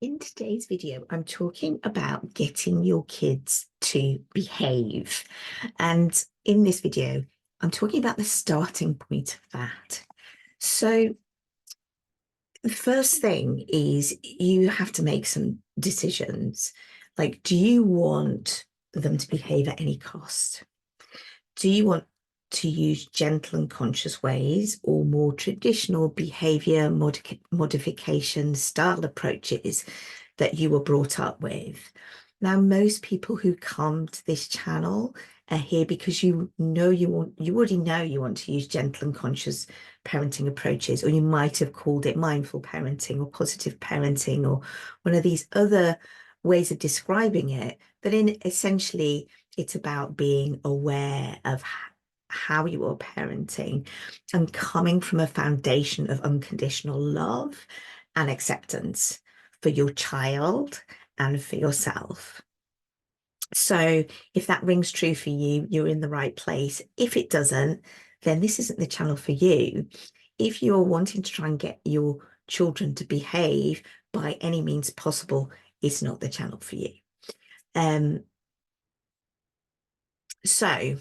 In today's video, I'm talking about getting your kids to behave. And in this video, I'm talking about the starting point of that. So the first thing is you have to make some decisions. Like, do you want them to behave at any cost? Do you want to use gentle and conscious ways or more traditional behavior modification style approaches that you were brought up with? Now, most people who come to this channel are here because you already know you want to use gentle and conscious parenting approaches, or you might have called it mindful parenting or positive parenting or one of these other ways of describing it. But essentially, it's about being aware of how you are parenting and coming from a foundation of unconditional love and acceptance for your child and for yourself. So if that rings true for you, you're in the right place. If it doesn't, then this isn't the channel for you. If you're wanting to try and get your children to behave by any means possible, it's not the channel for you. So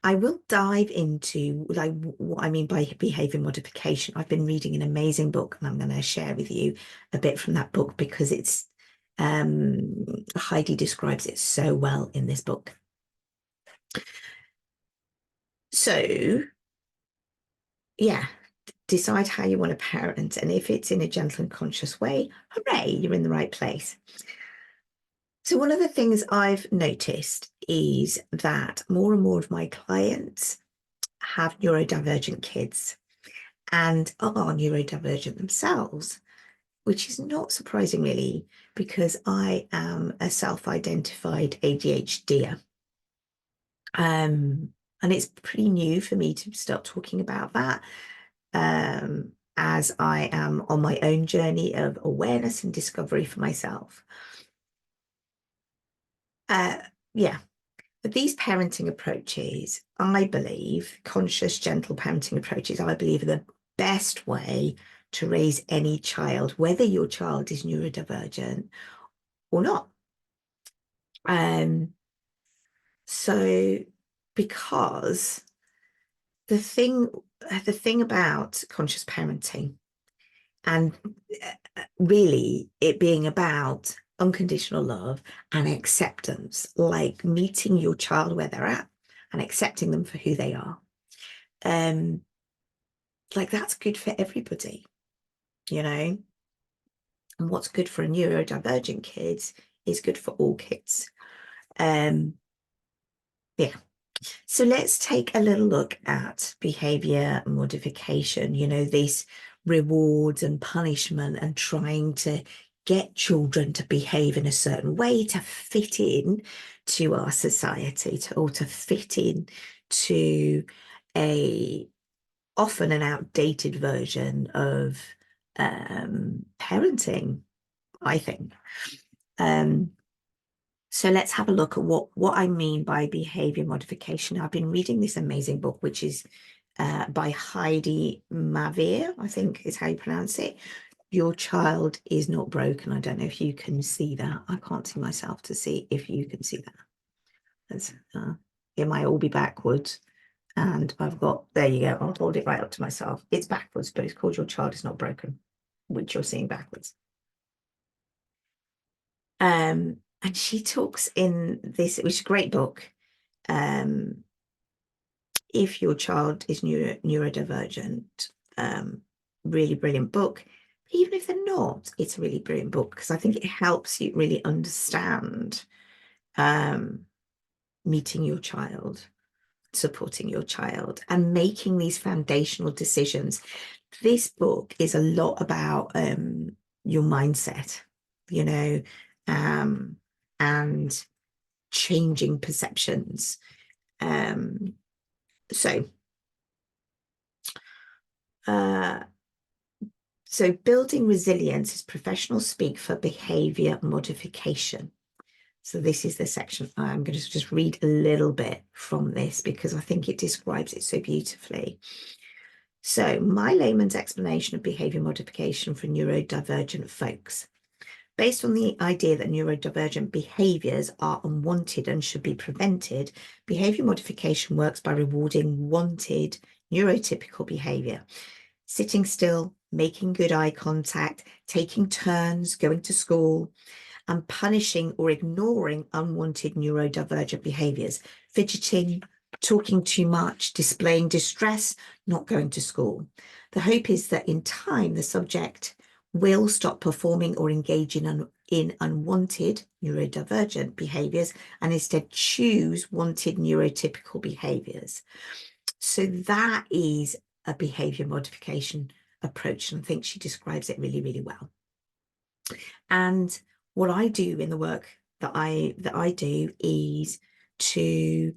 I will dive into like what I mean by behavior modification. I've been reading an amazing book, and I'm going to share with you a bit from that book because it's Heidi describes it so well in this book. So yeah, decide how you want to parent, and if it's in a gentle and conscious way, hooray, you're in the right place. So one of the things I've noticed is that more and more of my clients have neurodivergent kids and are neurodivergent themselves, which is not surprising really, because I am a self-identified ADHDer. And it's pretty new for me to start talking about that, as I am on my own journey of awareness and discovery for myself. Yeah, but these parenting approaches, I believe, conscious, gentle parenting approaches, I believe are the best way to raise any child, whether your child is neurodivergent or not. So because the thing about conscious parenting, and really it being about unconditional love and acceptance, like meeting your child where they're at and accepting them for who they are. Like that's good for everybody, you know. And what's good for a neurodivergent kid is good for all kids. Yeah. So let's take a little look at behavior modification, you know, this reward and punishment and trying to get children to behave in a certain way to fit in to our society, or to fit in to a often an outdated version of parenting, I think. So let's have a look at what I mean by behavior modification. I've been reading this amazing book, which is by Heidi Mavier, I think is how you pronounce it. Your Child is Not Broken. I don't know if you can see that. I can't see myself to see if you can see that. It might all be backwards. And I've got, there you go, I'll hold it right up to myself. It's backwards, but it's called Your Child is Not Broken, which you're seeing backwards. And she talks in this, which is a great book. If your child is neurodivergent, really brilliant book. Even if they're not, it's a really brilliant book because I think it helps you really understand meeting your child, supporting your child, and making these foundational decisions. This book is a lot about your mindset, you know, and changing perceptions. So building resilience is professional speak for behavior modification. So this is the section. I'm going to just read a little bit from this because I think it describes it so beautifully. So my layman's explanation of behavior modification for neurodivergent folks. Based on the idea that neurodivergent behaviors are unwanted and should be prevented, behavior modification works by rewarding wanted neurotypical behavior. Sitting still, making good eye contact, taking turns, going to school, and punishing or ignoring unwanted neurodivergent behaviors, fidgeting, talking too much, displaying distress, not going to school. The hope is that in time, the subject will stop performing or engaging in unwanted neurodivergent behaviors and instead choose wanted neurotypical behaviors. So that is a behavior modification approach, and I think she describes it really, really well. And what I do in the work that I do is to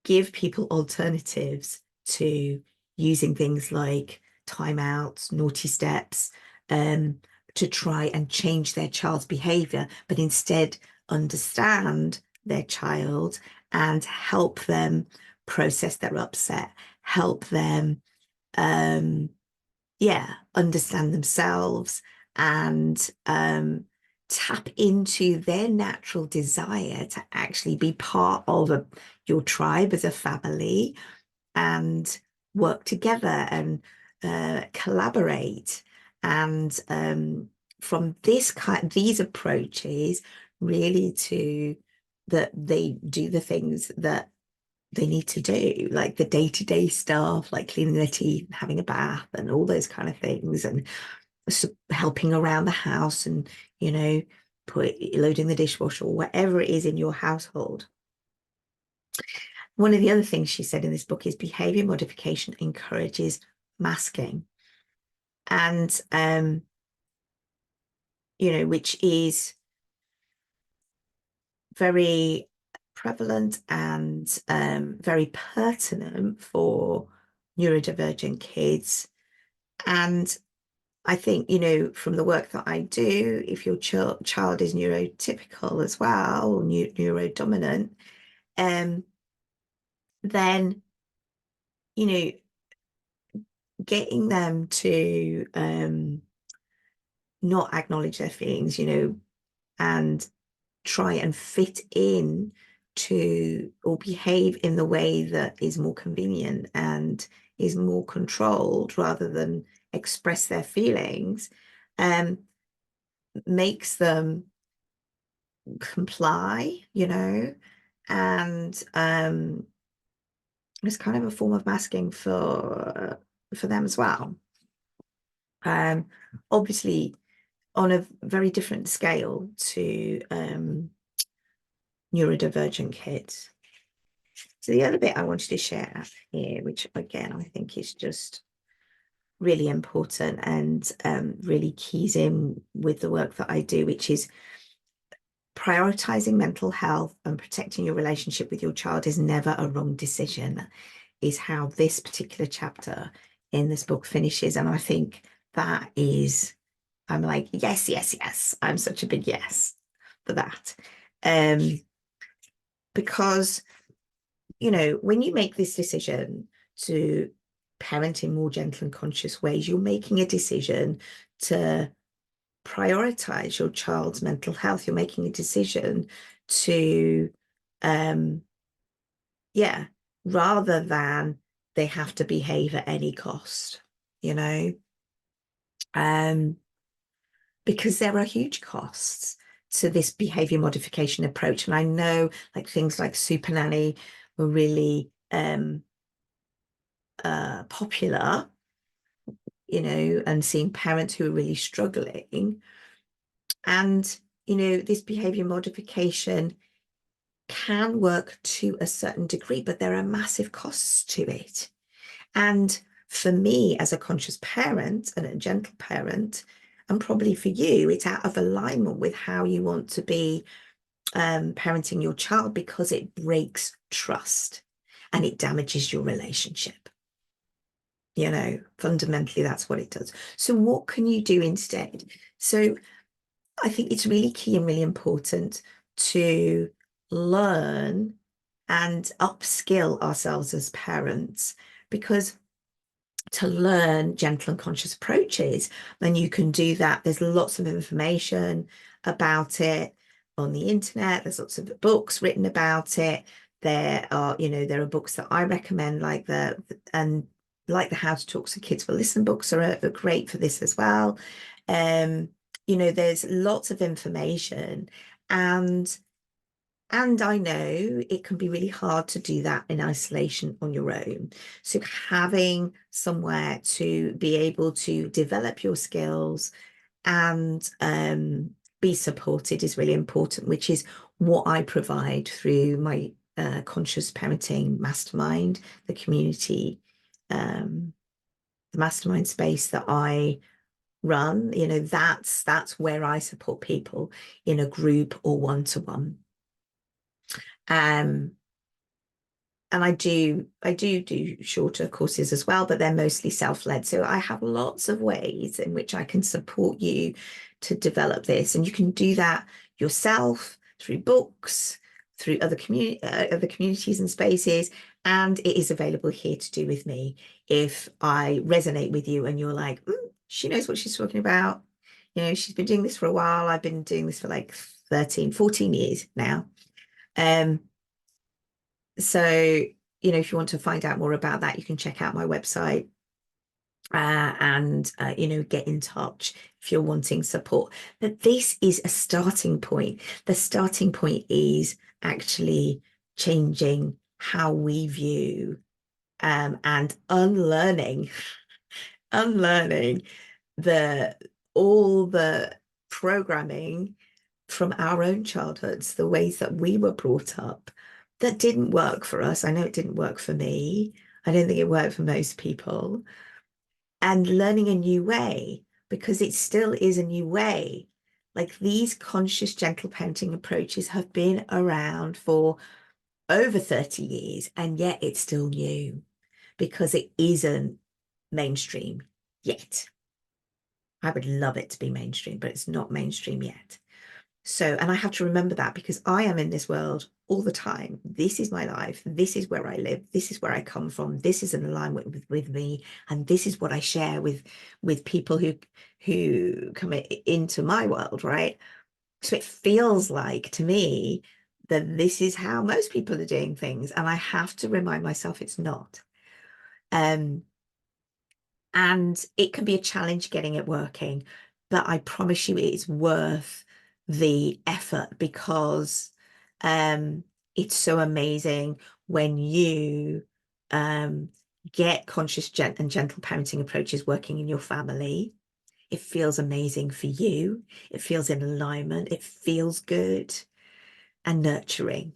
give people alternatives to using things like timeouts, naughty steps, to try and change their child's behavior, but instead understand their child and help them process their upset, help them understand themselves and tap into their natural desire to actually be part of your tribe as a family and work together and collaborate. And from these approaches, really to that they do the things that they need to do, like the day-to-day stuff, like cleaning their teeth, having a bath, and all those kind of things, and helping around the house, and loading the dishwasher or whatever it is in your household. One of the other things she said in this book is behavior modification encourages masking, and which is very prevalent and very pertinent for neurodivergent kids. And I think, from the work that I do, if your child is neurotypical as well, or neurodominant, then, getting them to not acknowledge their feelings, and try and fit in to or behave in the way that is more convenient and is more controlled rather than express their feelings, makes them comply, and it's kind of a form of masking for them as well. Obviously on a very different scale to neurodivergent kids. So the other bit I wanted to share here, which again I think is just really important and really keys in with the work that I do, which is prioritizing mental health and protecting your relationship with your child is never a wrong decision, is how this particular chapter in this book finishes. And I think that is, I'm like, yes, yes, yes. I'm such a big yes for that. Because, when you make this decision to parent in more gentle and conscious ways, you're making a decision to prioritize your child's mental health. You're making a decision to, rather than they have to behave at any cost, because there are huge costs to this behavior modification approach. And I know like things like Super Nanny were really popular, and seeing parents who are really struggling. And, this behavior modification can work to a certain degree, but there are massive costs to it. And for me, as a conscious parent and a gentle parent, and probably for you, it's out of alignment with how you want to be parenting your child, because it breaks trust and it damages your relationship. Fundamentally, that's what it does. So what can you do instead? So I think it's really key and really important to learn and upskill ourselves as parents, because to learn gentle and conscious approaches, then you can do that. There's lots of information about it on the internet. There's lots of books written about it. There are, there are books that I recommend, like the How to Talk to Kids Will Listen books are great for this as well. There's lots of information, and I know it can be really hard to do that in isolation on your own. So having somewhere to be able to develop your skills and be supported is really important, which is what I provide through my conscious parenting mastermind, the community, the mastermind space that I run. That's where I support people in a group or one-to-one. And I do shorter courses as well, but they're mostly self-led. So I have lots of ways in which I can support you to develop this. And you can do that yourself through books, through other communities and spaces. And it is available here to do with me if I resonate with you and you're like, she knows what she's talking about. She's been doing this for a while. I've been doing this for like 13, 14 years now. So, if you want to find out more about that, you can check out my website and, get in touch if you're wanting support. But this is a starting point. The starting point is actually changing how we view and unlearning all the programming from our own childhoods, the ways that we were brought up that didn't work for us. I know it didn't work for me. I don't think it worked for most people. And learning a new way, because it still is a new way. Like, these conscious, gentle parenting approaches have been around for over 30 years, and yet it's still new because it isn't mainstream yet. I would love it to be mainstream, but it's not mainstream yet. So, and I have to remember that because I am in this world all the time. This is my life. This is where I live. This is where I come from. This is in alignment with me. And this is what I share with people who come into my world, right? So it feels like to me that this is how most people are doing things. And I have to remind myself it's not. And it can be a challenge getting it working, but I promise you it is worth the effort, because it's so amazing when you get conscious and gentle parenting approaches working in your family. It feels amazing for you. It feels in alignment. It feels good and nurturing,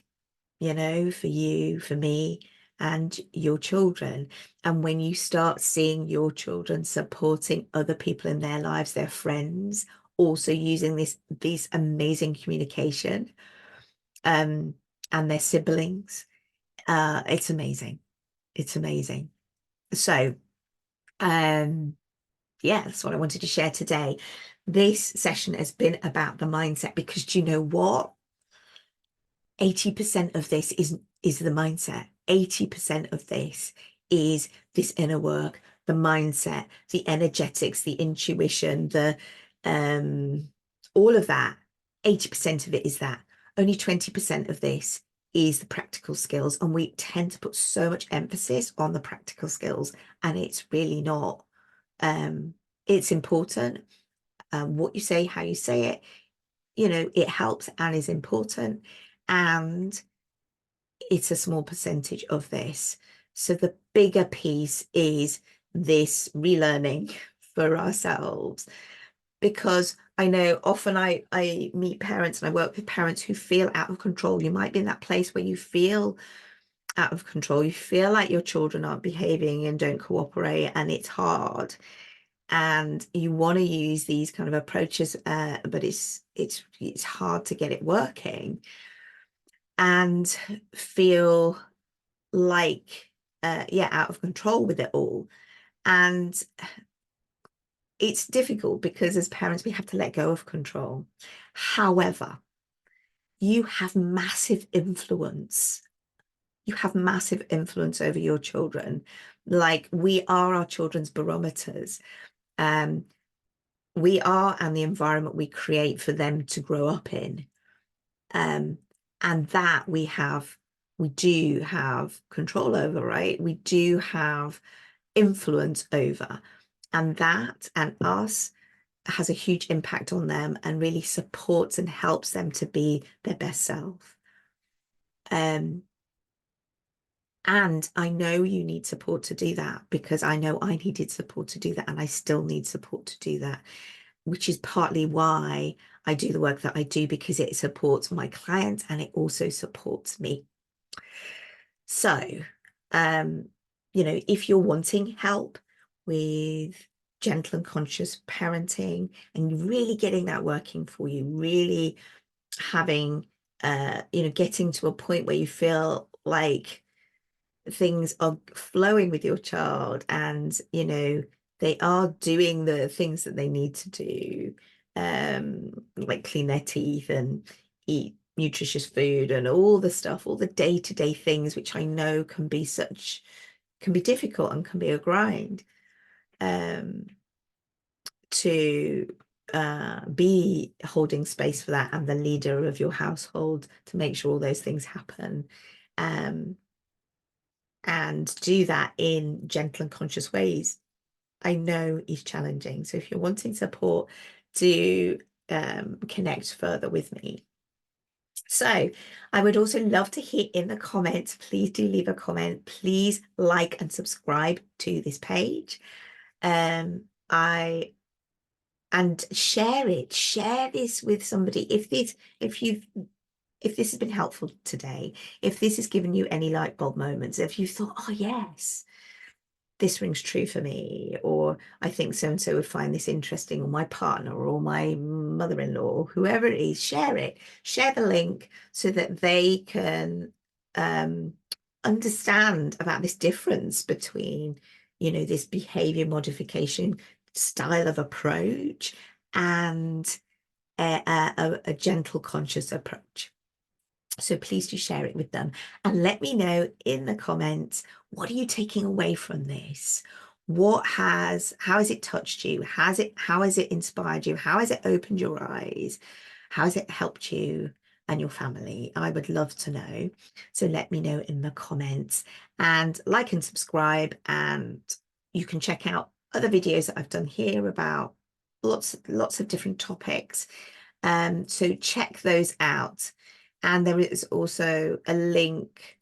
for you, for me, and your children. And when you start seeing your children supporting other people in their lives, their friends, also using these amazing communication, and their siblings, it's amazing. It's amazing. So, yeah, that's what I wanted to share today. This session has been about the mindset, because do you know what? 80% of this is the mindset. 80% of this is this inner work, the mindset, the energetics, the intuition, the all of that. 80% of it is that. Only 20% of this is the practical skills, and we tend to put so much emphasis on the practical skills, and it's really not. It's important. What you say, how you say it, it helps and is important, and it's a small percentage of this. So the bigger piece is this relearning for ourselves, because I know often I meet parents and I work with parents who feel out of control. You might be in that place where you feel out of control. You feel like your children aren't behaving and don't cooperate, and it's hard. And you want to use these kind of approaches, but it's hard to get it working, and feel like out of control with it all. And it's difficult because as parents we have to let go of control. However, you have massive influence over your children, Like, we are our children's barometers. Um, we are, and the environment we create for them to grow up in. And that we do have control over, right? We do have influence over. And that and us has a huge impact on them and really supports and helps them to be their best self. And I know you need support to do that, because I know I needed support to do that, and I still need support to do that, which is partly why I do the work that I do, because it supports my clients and it also supports me. So, if you're wanting help with gentle and conscious parenting, and you're really getting that working for you, really having, getting to a point where you feel like things are flowing with your child, and they are doing the things that they need to do, like clean their teeth and eat nutritious food and all the stuff, all the day-to-day things, which I know can be difficult and can be a grind, to be holding space for that, and the leader of your household to make sure all those things happen. And do that in gentle and conscious ways, I know is challenging. So if you're wanting support, do connect further with me. So I would also love to hear in the comments, please do leave a comment, please like and subscribe to this page. And share this with somebody. If this has been helpful today, if this has given you any light bulb moments, if you thought, oh yes, this rings true for me, or I think so and so would find this interesting, or my partner or my mother-in-law, or whoever it is, share it. Share the link so that they can understand about this difference between, this behavior modification style of approach and a gentle, conscious approach. So please do share it with them, and let me know in the comments, what are you taking away from this? How has it touched you? How has it inspired you? How has it opened your eyes? How has it helped you and your family? I would love to know. So let me know in the comments, and like and subscribe, and you can check out other videos that I've done here about lots of different topics. So check those out. And there is also a link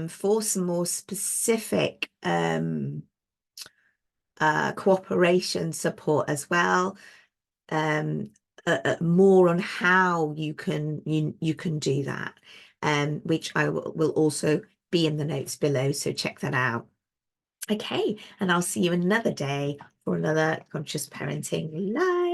for some more specific cooperation support as well. More on how you can do that, which I will also be in the notes below. So check that out. Okay, and I'll see you another day for another Conscious Parenting Live.